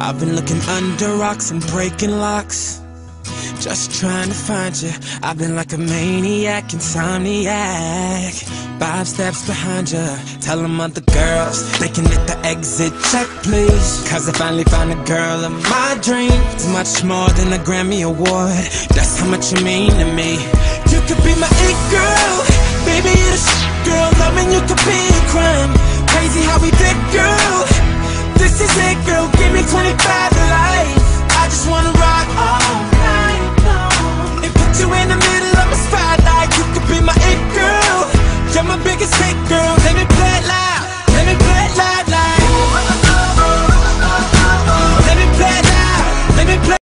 I've been looking under rocks and breaking locks, just trying to find you. I've been like a maniac, insomniac, 5 steps behind you. Tell them other girls they can hit the exit check, please. Cause I finally found a girl of my dreams. Much more than a Grammy award, that's how much you mean to me. You could be my it girl, baby, you're the girl. Loving you could be a crime. Crazy how we did, girl. This is it, girl. Give me 25